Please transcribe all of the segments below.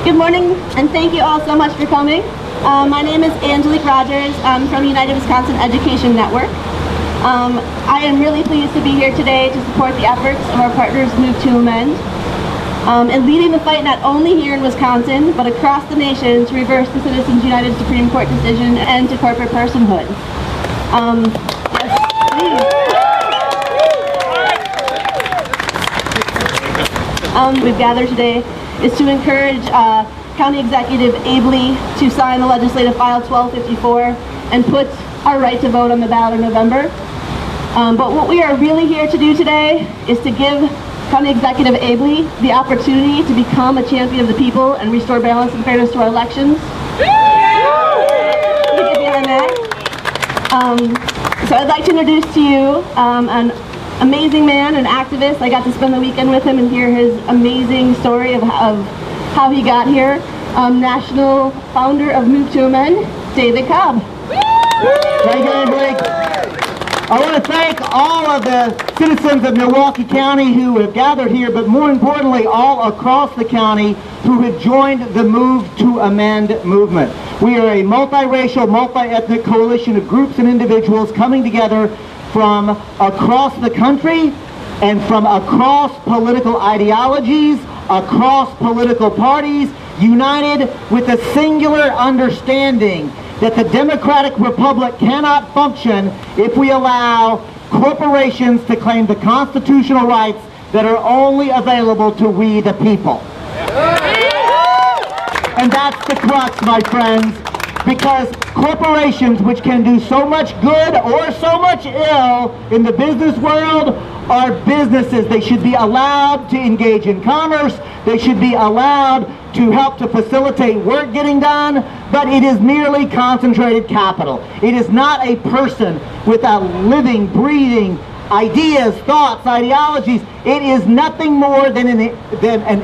Good morning, and thank you all so much for coming. My name is Angelique Rogers. I'm from United Wisconsin Education Network. I am really pleased to be here today to support the efforts of our partners Move to Amend, and leading the fight not only here in Wisconsin, but across the nation to reverse the Citizens United Supreme Court decision and end to corporate personhood. We've gathered today is to encourage County Executive Abele to sign the legislative file 1254 and put our right to vote on the ballot in November. But what we are really here to do today is to give County Executive Abele the opportunity to become a champion of the people and restore balance and fairness to our elections. Get behind that. So I'd like to introduce to you an amazing man, an activist. I got to spend the weekend with him and hear his amazing story of how he got here. National founder of Move to Amend, David Cobb. Thank you, Blake. I want to thank all of the citizens of Milwaukee County who have gathered here, but more importantly, all across the county who have joined the Move to Amend movement. We are a multiracial, multi-ethnic coalition of groups and individuals coming together from across the country and from across political ideologies, across political parties, united with a singular understanding that the democratic republic cannot function if we allow corporations to claim the constitutional rights that are only available to we the people. And that's the crux, my friends, because corporations, which can do so much good or so much ill in the business world, are businesses. They should be allowed to engage in commerce. They should be allowed to help to facilitate work getting done, but it is merely concentrated capital. It is not a person with a living, breathing ideas, thoughts, ideologies. It is nothing more than an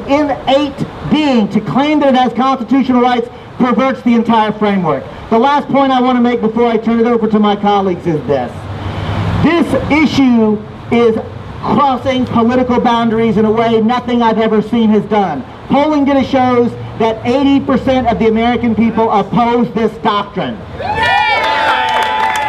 innate being. To claim that it has constitutional rights perverts the entire framework. The last point I want to make before I turn it over to my colleagues is this. This issue is crossing political boundaries in a way nothing I've ever seen has done. Polling data shows that 80% of the American people oppose this doctrine.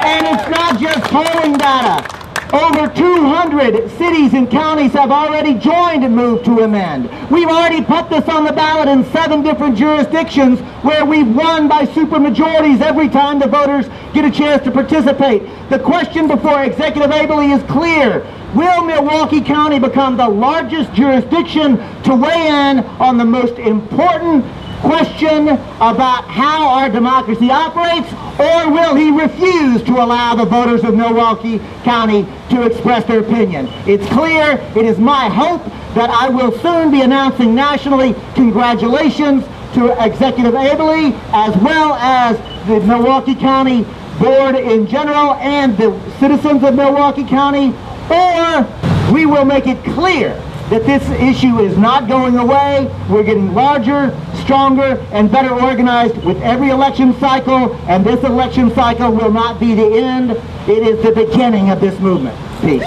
And it's not just polling data. Over 200 cities and counties have already joined and Moved to Amend. We've already put this on the ballot in 7 different jurisdictions where we've won by supermajorities every time the voters get a chance to participate. The question before Executive Abele is clear. Will Milwaukee County become the largest jurisdiction to weigh in on the most important question about how our democracy operates, or will he refuse to allow the voters of Milwaukee County to express their opinion? It's clear. It is my hope that I will soon be announcing nationally congratulations to Executive Abele, as well as the Milwaukee County Board in general and the citizens of Milwaukee County, or we will make it clear that this issue is not going away. We're getting larger, stronger, and better organized with every election cycle, and this election cycle will not be the end. It is the beginning of this movement. Peace.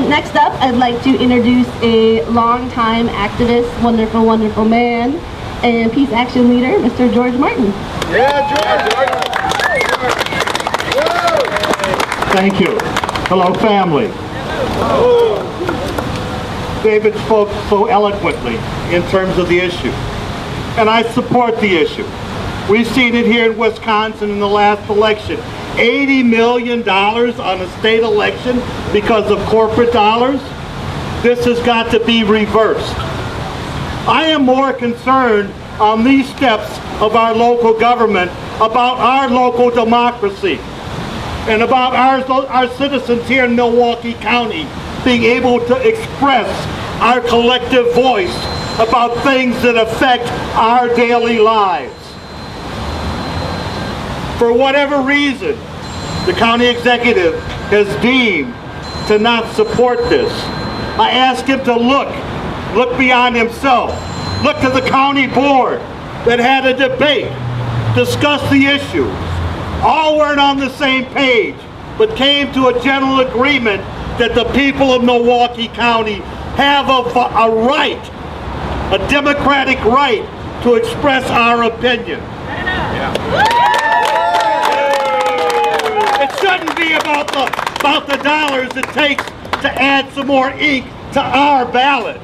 Next up, I'd like to introduce a longtime activist, wonderful, wonderful man, and peace action leader, Mr. George Martin. Yeah, George. Thank you. Hello, family. David spoke so eloquently in terms of the issue, and I support the issue. We've seen it here in Wisconsin in the last election. $80 million on a state election because of corporate dollars. This has got to be reversed. I am more concerned on these steps of our local government about our local democracy and about our citizens here in Milwaukee County being able to express our collective voice about things that affect our daily lives. For whatever reason, the county executive has deemed to not support this. I ask him to look beyond himself. Look to the county board that had a debate, discussed the issue. All weren't on the same page, but came to a general agreement that the people of Milwaukee County have a right, a democratic right, to express our opinion. It shouldn't be about the dollars it takes to add some more ink to our ballot,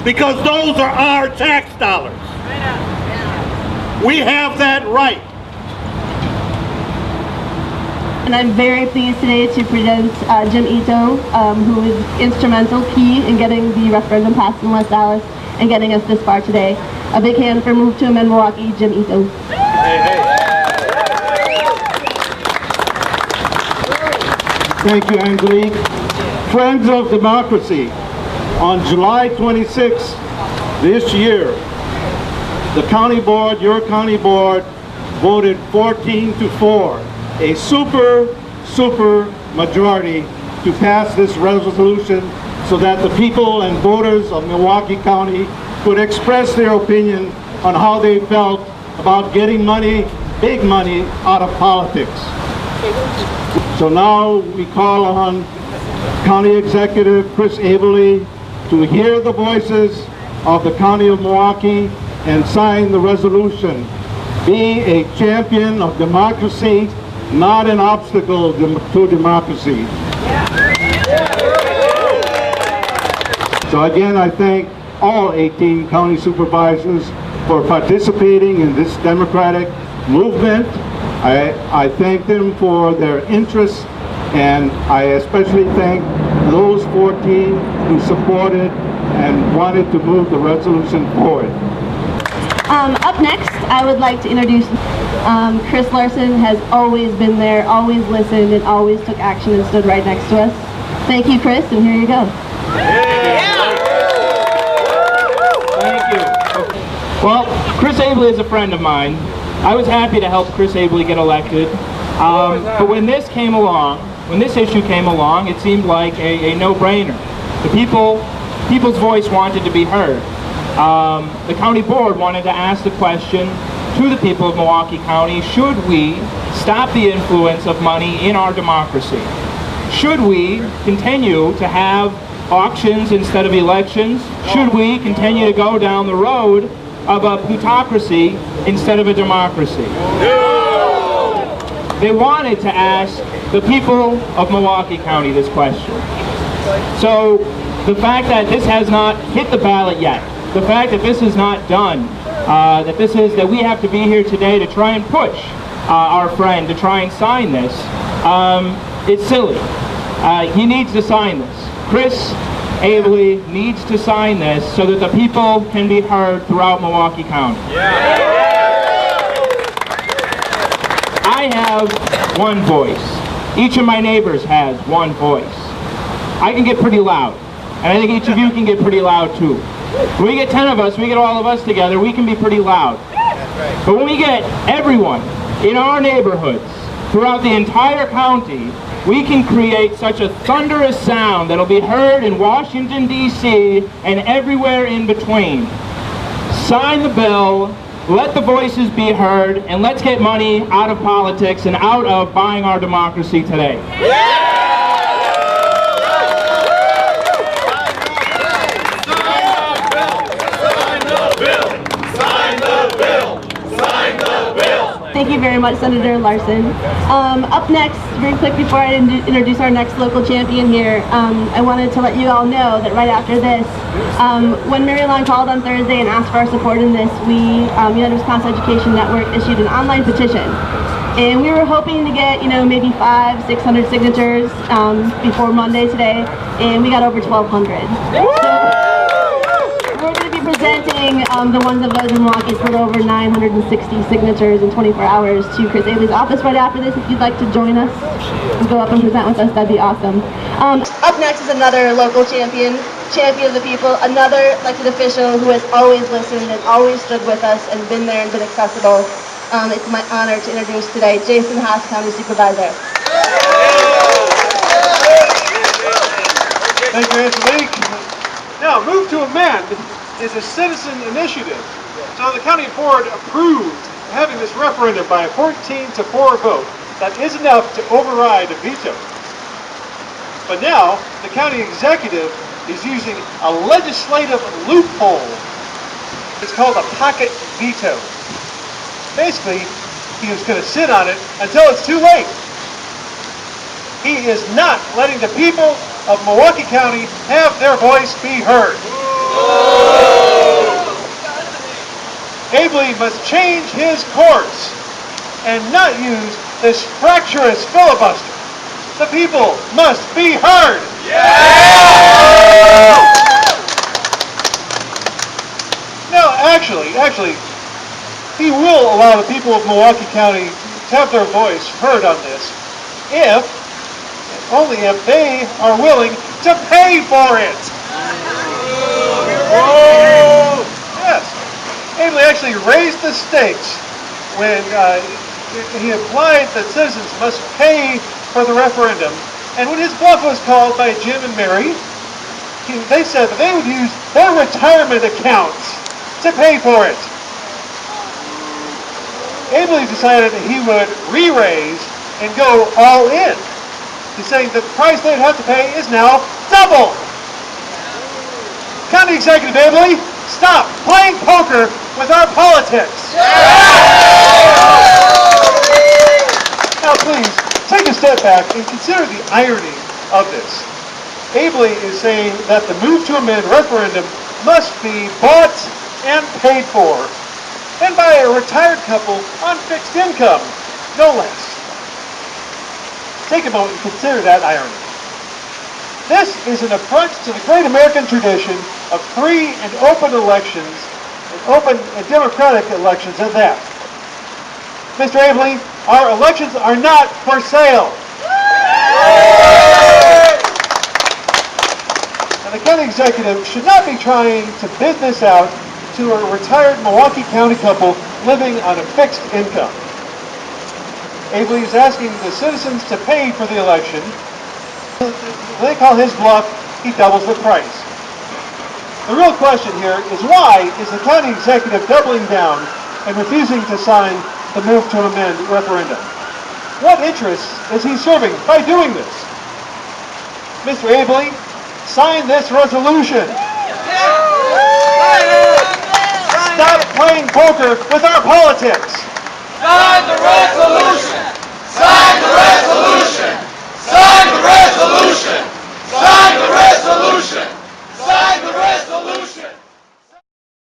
because those are our tax dollars. We have that right. And I'm very pleased today to present Jim Ito, who was instrumental, key in getting the referendum passed in West Dallas and getting us this far today. A big hand for Move to Amend Milwaukee, Jim Ito. Thank you, Angelique. Friends of Democracy, on July 26th this year, the county board, your county board, voted 14-4, a super majority to pass this resolution so that the people and voters of Milwaukee County could express their opinion on how they felt about getting money, big money, out of politics. So now we call on County Executive Chris Abele to hear the voices of the County of Milwaukee and sign the resolution. Be a champion of democracy, not an obstacle to democracy. So again, I thank all 18 county supervisors for participating in this democratic movement. I thank them for their interest, and I especially thank those 14 who supported and wanted to move the resolution forward. Up next, I would like to introduce Chris Larson. Has always been there, always listened, and always took action and stood right next to us. Thank you, Chris, and here you go. Thank you. Well, Chris Abele is a friend of mine. I was happy to help Chris Abele get elected, but when this came along, when this issue came along, it seemed like a no-brainer. The people's voice wanted to be heard. The county board wanted to ask the question to the people of Milwaukee County: should we stop the influence of money in our democracy? Should we continue to have auctions instead of elections? Should we continue to go down the road of a plutocracy instead of a democracy? They wanted to ask the people of Milwaukee County this question. So the fact that this has not hit the ballot yet, the fact that this is not done, that we have to be here today to try and push our friend to try and sign this, it's silly. He needs to sign this. Chris Abele needs to sign this so that the people can be heard throughout Milwaukee County. I have one voice. Each of my neighbors has one voice. I can get pretty loud, and I think each of you can get pretty loud too. When we get 10 of us, we get all of us together, we can be pretty loud. But when we get everyone in our neighborhoods throughout the entire county, we can create such a thunderous sound that'll be heard in Washington, D.C. and everywhere in between. Sign the bill, let the voices be heard, and let's get money out of politics and out of buying our democracy today. Thank you very much, Senator Larson. Up next, very quick before I introduce our next local champion here, I wanted to let you all know that right after this, when Mary Ellen called on Thursday and asked for our support in this, we, United Wisconsin Education Network, issued an online petition. And we were hoping to get, maybe 500-600 signatures before Monday today, and we got over 1,200. So we're going to be presenting the ones of those in Milwaukee with over 960 signatures in 24 hours to Chris Abele's office right after this. If you'd like to join us and go up and present with us, that'd be awesome. Up next is another local champion of the people, another elected official who has always listened and always stood with us and been there and been accessible. It's my honor to introduce today Jason Haas, County Supervisor. Thank you, Angelique. Now, Move to Amend is a citizen initiative. So the county board approved having this referendum by a 14-4 vote. That is enough to override a veto. But now, the county executive is using a legislative loophole. It's called a pocket veto. Basically, he was going to sit on it until it's too late. He is not letting the people of Milwaukee County have their voice be heard. Abele must change his course and not use this fractious filibuster. The people must be heard. No, actually, he will allow the people of Milwaukee County to have their voice heard on this if, and only if, they are willing to pay for it. Yes. Abele actually raised the stakes when he implied that citizens must pay for the referendum. And when his bluff was called by Jim and Mary, they said that they would use their retirement accounts to pay for it. Abele decided that he would re-raise and go all in. He's saying that the price they'd have to pay is now double. County Executive Abele, stop playing poker with our politics. Now please, take a step back and consider the irony of this. Abele is saying that the move to amend referendum must be bought and paid for, and by a retired couple on fixed income, no less. Take a moment and consider that irony. This is an affront to the great American tradition of free and open elections, and open and democratic elections at that. Mr. Abele, our elections are not for sale. And the county executive should not be trying to bid this out to a retired Milwaukee County couple living on a fixed income. Abele is asking the citizens to pay for the election. They call his bluff, he doubles the price. The real question here is, why is the county executive doubling down and refusing to sign the move to amend referendum? What interests is he serving by doing this? Mr. Abele, sign this resolution. Stop playing poker with our politics. Sign the resolution! Sign the resolution! Sign the resolution! Sign the resolution! Sign the resolution!